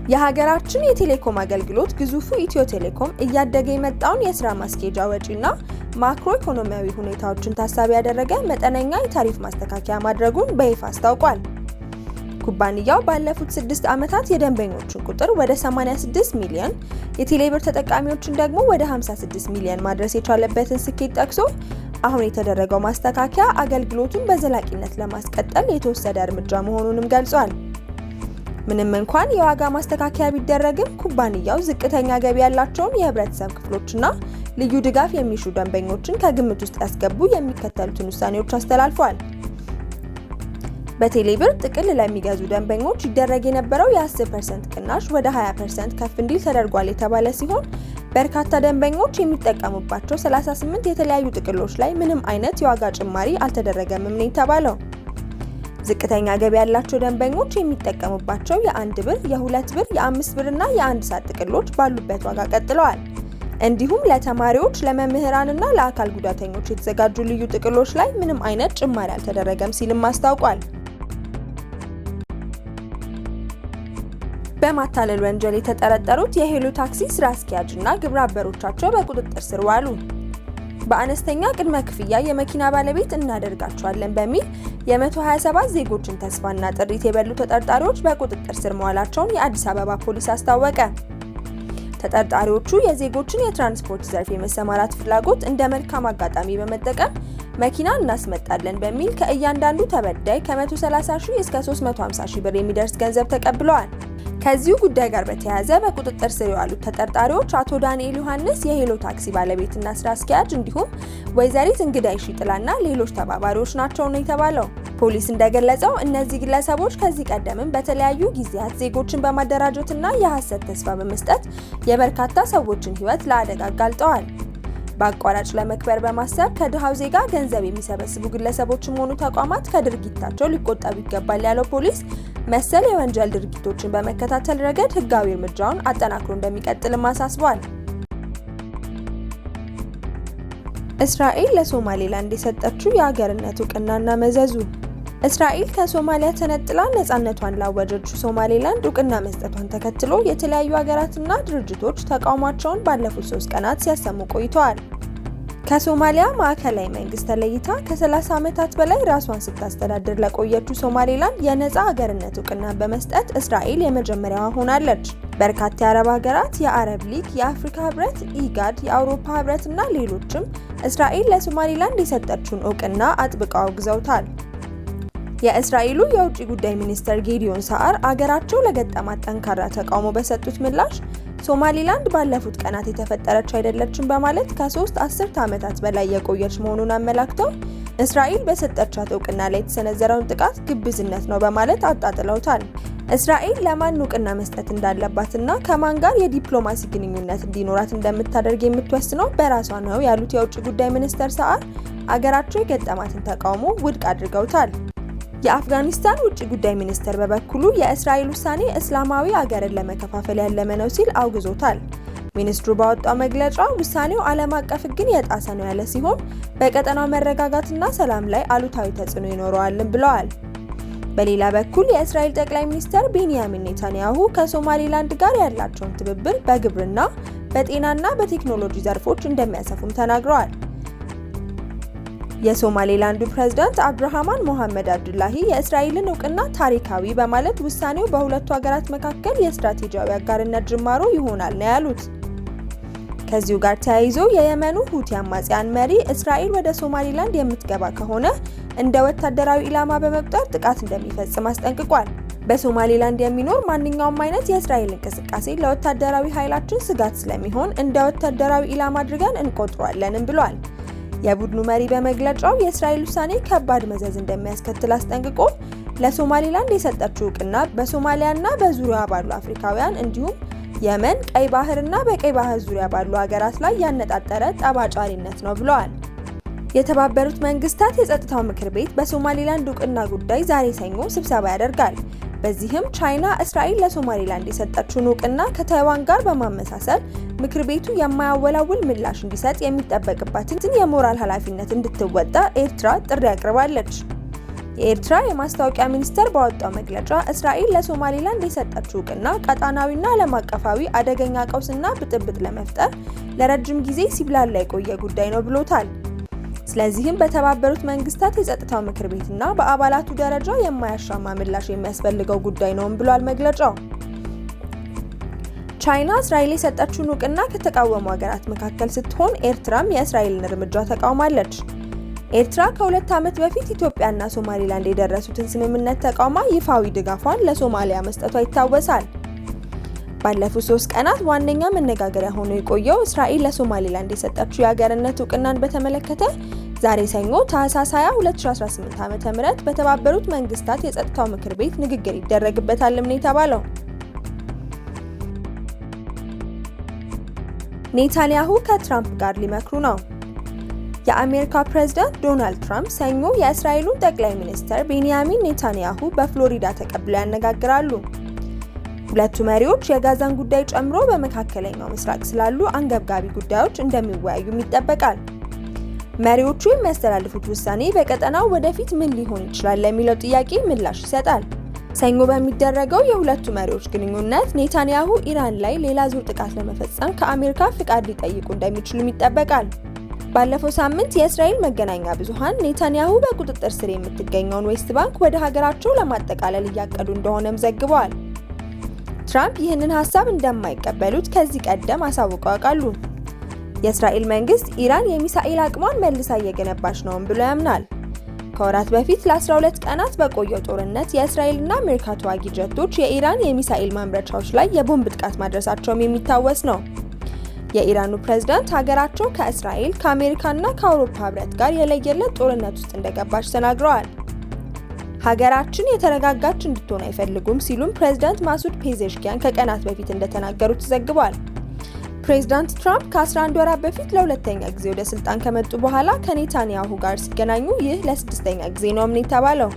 የሀገራችን የቴሌኮም አገልግሎት ግዙፉ ኢትዮ ቴሌኮም እያደገ የመጣውን የስራ ማስኬጃ ወጪና ማክሮ ኢኮኖሚያዊ ሁኔታዎችን ታሳቢ ያደረገ መጠነኛ የታሪፍ ማስተካከያ ማድረጉን በይፋ አስታውቋል። ኩባንያው ባለፉት 6 ዓመታት የደንበኞችን ቁጥር ወደ 86 ሚሊዮን፣ የቴሌብር ተጠቃሚዎችን ደግሞ ወደ 56 ሚሊዮን ማድረስ የቻለበትን ስኬት ጠቅሶ አሁን የተደረገው ማስተካከያ አገልግሎቱን በዘላቂነት ለማስቀጠል የተወሰደ እርምጃ መሆኑንም ገልጿል። ምንም እንኳን የዋጋ ማስተካከያ ቢደረግም ኩባንያው ዝቅተኛ ገቢ ያላቸውን የህብረተሰብ ክፍሎችና ልዩ ድጋፍ የሚሹ ደንበኞችን ከግምት ውስጥ ያስገቡ የሚከተሉትን ውሳኔዎች አስተላልፏል። በቴሌብር ጥቅል ለሚገዙ ደንበኞች ይደረግ የነበረው የ10% ቅናሽ ወደ 20% ከፍ እንዲል ተደርጓል የተባለ ሲሆን በርካታ ደንበኞች የሚጠቀሙባቸው 38 የተለያዩ ጥቅሎች ላይ ምንም አይነት የዋጋ ጭማሪ አልተደረገም ነው የተባለው። ዝቅተኛ ገቢ ያላቸው ደንበኞች የሚጠቀሙባቸው የ1 ብር፣ የ2 ብር፣ የ5 ብር እና የ1 ሰዓት ጥቅሎች ባሉበት ዋጋ ቀጥለዋል። እንዲሁም ለተማሪዎች፣ ለመምህራንና ለአካል ጉዳተኞች የተዘጋጁ ልዩ ጥቅሎች ላይ ምንም አይነት ጭማሪ አልተደረገም ሲልም አስታውቋል። በማታለል ወንጀል የተጠረጠሩት የሄሎ ታክሲ ስራ አስኪያጅና ግብረ አበሮቻቸው በቁጥጥር ስር ዋሉ። በአነስተኛ ቅድመ ክፍያ የመኪና ባለቤት እናደርጋቸዋለን በሚል የ127 ዜጎችን ተስፋና ጥሪት የበሉ ተጠርጣሪዎች በቁጥጥር ስር መዋላቸውን የአዲስ አበባ ፖሊስ አስታወቀ። ተጠርጣሪዎቹ የዜጎችን የትራንስፖርት ዘርፍ የመሰማራት ፍላጎት እንደ መልካም አጋጣሚ በመጠቀም መኪና እናስመጣለን በሚል ከእያንዳንዱ ተበዳይ ከ130 ሺህ እስከ 350 ሺህ ብር የሚደርስ ገንዘብ ተቀብለዋል። ከዚሁ ጉዳይ ጋር በተያያዘ በቁጥጥር ስር የዋሉት ተጠርጣሪዎች አቶ ዳንኤል ዮሐንስ የሄሎ ታክሲ ባለቤትና ስራ አስኪያጅ እንዲሁም ወይዘሪት እንግዳይ ሺጥላና ሌሎች ተባባሪዎች ናቸው ነው የተባለው። ፖሊስ እንደገለጸው እነዚህ ግለሰቦች ከዚህ ቀደምም በተለያዩ ጊዜያት ዜጎችን በማደራጀትና የሐሰት ተስፋ በመስጠት የበርካታ ሰዎችን ሕይወት ለአደጋ አጋልጠዋል። በአቋራጭ ለመክበር በማሰብ ከድሃው ዜጋ ገንዘብ የሚሰበስቡ ግለሰቦችም ሆኑ ተቋማት ከድርጊታቸው ሊቆጠቡ ይገባል ያለው ፖሊስ መሰል የወንጀል ድርጊቶችን በመከታተል ረገድ ሕጋዊ እርምጃውን አጠናክሮ እንደሚቀጥልም አሳስቧል። እስራኤል ለሶማሌላንድ የሰጠችው የሀገርነት እውቅናና መዘዙ። እስራኤል ከሶማሊያ ተነጥላ ነፃነቷን ላወጀችው ሶማሌላንድ እውቅና መስጠቷን ተከትሎ የተለያዩ ሀገራትና ድርጅቶች ተቃውሟቸውን ባለፉት 3 ቀናት ሲያሰሙ ቆይተዋል። ከሶማሊያ ማዕከላዊ መንግስት ተለይታ ከ30 ዓመታት በላይ ራሷን ስታስተዳድር ለቆየችው ሶማሌላንድ የነፃ ሀገርነት እውቅናን በመስጠት እስራኤል የመጀመሪያዋ ሆናለች። በርካታ የአረብ ሀገራት፣ የአረብ ሊግ፣ የአፍሪካ ህብረት፣ ኢጋድ፣ የአውሮፓ ህብረት እና ሌሎችም እስራኤል ለሶማሌላንድ የሰጠችውን እውቅና አጥብቀው አውግዘውታል። የእስራኤሉ የውጭ ጉዳይ ሚኒስትር ጌዲዮን ሳአር አገራቸው ለገጠማት ጠንካራ ተቃውሞ በሰጡት ምላሽ ሶማሌላንድ ባለፉት ቀናት የተፈጠረች አይደለችም በማለት ከ3 አስርተ ዓመታት በላይ የቆየች መሆኑን አመላክተው እስራኤል በሰጠቻት እውቅና ላይ የተሰነዘረውን ጥቃት ግብዝነት ነው በማለት አጣጥለውታል። እስራኤል ለማን እውቅና መስጠት እንዳለባትና ከማን ጋር የዲፕሎማሲ ግንኙነት እንዲኖራት እንደምታደርግ የምትወስነው በራሷ ነው ያሉት የውጭ ጉዳይ ሚኒስትር ሳአር አገራቸው የገጠማትን ተቃውሞ ውድቅ አድርገውታል። የአፍጋኒስታን ውጭ ጉዳይ ሚኒስትር በበኩሉ የእስራኤል ውሳኔ እስላማዊ አገርን ለመከፋፈል ያለመ ነው ሲል አውግዞታል። ሚኒስትሩ ባወጣው መግለጫ ውሳኔው ዓለም አቀፍ ሕግን የጣሰ ነው ያለ ሲሆን በቀጠናው መረጋጋትና ሰላም ላይ አሉታዊ ተጽዕኖ ይኖረዋልም ብለዋል። በሌላ በኩል የእስራኤል ጠቅላይ ሚኒስትር ቤንያሚን ኔታንያሁ ከሶማሌላንድ ጋር ያላቸውን ትብብር በግብርና፣ በጤናና በቴክኖሎጂ ዘርፎች እንደሚያሰፉም ተናግረዋል። የሶማሌላንዱ ፕሬዝዳንት አብዱራህማን ሞሐመድ አብዱላሂ የእስራኤልን እውቅና ታሪካዊ በማለት ውሳኔው በሁለቱ ሀገራት መካከል የስትራቴጂያዊ አጋርነት ጅማሮ ይሆናል ነው ያሉት። ከዚሁ ጋር ተያይዞ የየመኑ ሁቲ አማጽያን መሪ እስራኤል ወደ ሶማሌላንድ የምትገባ ከሆነ እንደ ወታደራዊ ኢላማ በመቁጠር ጥቃት እንደሚፈጽም አስጠንቅቋል። በሶማሌላንድ የሚኖር ማንኛውም አይነት የእስራኤል እንቅስቃሴ ለወታደራዊ ኃይላችን ስጋት ስለሚሆን እንደ ወታደራዊ ኢላማ አድርገን እንቆጥረዋለንም ብሏል። የቡድኑ መሪ በመግለጫው የእስራኤል ውሳኔ ከባድ መዘዝ እንደሚያስከትል አስጠንቅቆ ለሶማሌላንድ የሰጠችው እውቅና በሶማሊያና በዙሪያዋ ባሉ አፍሪካውያን እንዲሁም የመን፣ ቀይ ባህርና በቀይ ባህር ዙሪያ ባሉ ሀገራት ላይ ያነጣጠረ ጠባጫሪነት ነው ብለዋል። የተባበሩት መንግስታት የጸጥታው ምክር ቤት በሶማሌላንድ እውቅና ጉዳይ ዛሬ ሰኞ ስብሰባ ያደርጋል። በዚህም ቻይና እስራኤል ለሶማሌላንድ የሰጠችውን እውቅና ከታይዋን ጋር በማመሳሰል ምክር ቤቱ የማያወላውል ምላሽ እንዲሰጥ የሚጠበቅባትን የሞራል ኃላፊነት እንድትወጣ ኤርትራ ጥሪ አቅርባለች። የኤርትራ የማስታወቂያ ሚኒስቴር ባወጣው መግለጫ እስራኤል ለሶማሌላንድ የሰጠችው እውቅና ቀጣናዊና ዓለም አቀፋዊ አደገኛ ቀውስና ብጥብጥ ለመፍጠር ለረጅም ጊዜ ሲብላላ የቆየ ጉዳይ ነው ብሎታል። ስለዚህም በተባበሩት መንግስታት የጸጥታው ምክር ቤትና በአባላቱ ደረጃ የማያሻማ ምላሽ የሚያስፈልገው ጉዳይ ነውም ብሏል መግለጫው። ቻይና እስራኤል የሰጠችውን እውቅና ከተቃወሙ ሀገራት መካከል ስትሆን ኤርትራም የእስራኤልን እርምጃ ተቃውማለች። ኤርትራ ከ2 ዓመት በፊት ኢትዮጵያና ሶማሌላንድ የደረሱትን ስምምነት ተቃውማ ይፋዊ ድጋፏን ለሶማሊያ መስጠቷ ይታወሳል። ባለፉት 3 ቀናት ዋነኛ መነጋገሪያ ሆኖ የቆየው እስራኤል ለሶማሌላንድ የሰጠችው የሀገርነት እውቅናን በተመለከተ ዛሬ ሰኞ ታህሳስ 20 2018 ዓ.ም በተባበሩት መንግስታት የጸጥታው ምክር ቤት ንግግር ይደረግበታልም ነው የተባለው። ኔታንያሁ ከትራምፕ ጋር ሊመክሩ ነው። የአሜሪካ ፕሬዝዳንት ዶናልድ ትራምፕ ሰኞ የእስራኤሉን ጠቅላይ ሚኒስትር ቤንያሚን ኔታንያሁ በፍሎሪዳ ተቀብለው ያነጋግራሉ። ሁለቱ መሪዎች የጋዛን ጉዳይ ጨምሮ በመካከለኛው ምስራቅ ስላሉ አንገብጋቢ ጉዳዮች እንደሚወያዩም ይጠበቃል። መሪዎቹ የሚያስተላልፉት ውሳኔ በቀጠናው ወደፊት ምን ሊሆን ይችላል ለሚለው ጥያቄ ምላሽ ይሰጣል። ሰኞ በሚደረገው የሁለቱ መሪዎች ግንኙነት ኔታንያሁ ኢራን ላይ ሌላ ዙር ጥቃት ለመፈጸም ከአሜሪካ ፍቃድ ሊጠይቁ እንደሚችሉም ይጠበቃል። ባለፈው ሳምንት የእስራኤል መገናኛ ብዙሃን ኔታንያሁ በቁጥጥር ስር የምትገኘውን ዌስት ባንክ ወደ ሀገራቸው ለማጠቃለል እያቀዱ እንደሆነም ዘግበዋል። ትራምፕ ይህንን ሀሳብ እንደማይቀበሉት ከዚህ ቀደም አሳውቀው ያውቃሉ። የእስራኤል መንግስት ኢራን የሚሳኤል አቅሟን መልሳ እየገነባች ነውም ብሎ ያምናል። ከወራት በፊት ለ12 ቀናት በቆየው ጦርነት የእስራኤልና አሜሪካ ተዋጊ ጀቶች የኢራን የሚሳኤል ማምረቻዎች ላይ የቦምብ ጥቃት ማድረሳቸውም የሚታወስ ነው። የኢራኑ ፕሬዝዳንት ሀገራቸው ከእስራኤል፣ ከአሜሪካና ከአውሮፓ ህብረት ጋር የለየለት ጦርነት ውስጥ እንደገባች ተናግረዋል። ሀገራችን የተረጋጋች እንድትሆን አይፈልጉም ሲሉም ፕሬዝዳንት ማሱድ ፔዜሽኪያን ከቀናት በፊት እንደተናገሩ ተዘግቧል። ፕሬዝዳንት ትራምፕ ከ11 ወራት በፊት ለሁለተኛ ጊዜ ወደ ስልጣን ከመጡ በኋላ ከኔታንያሁ ጋር ሲገናኙ ይህ ለ6ኛ ጊዜ ነው የተባለው።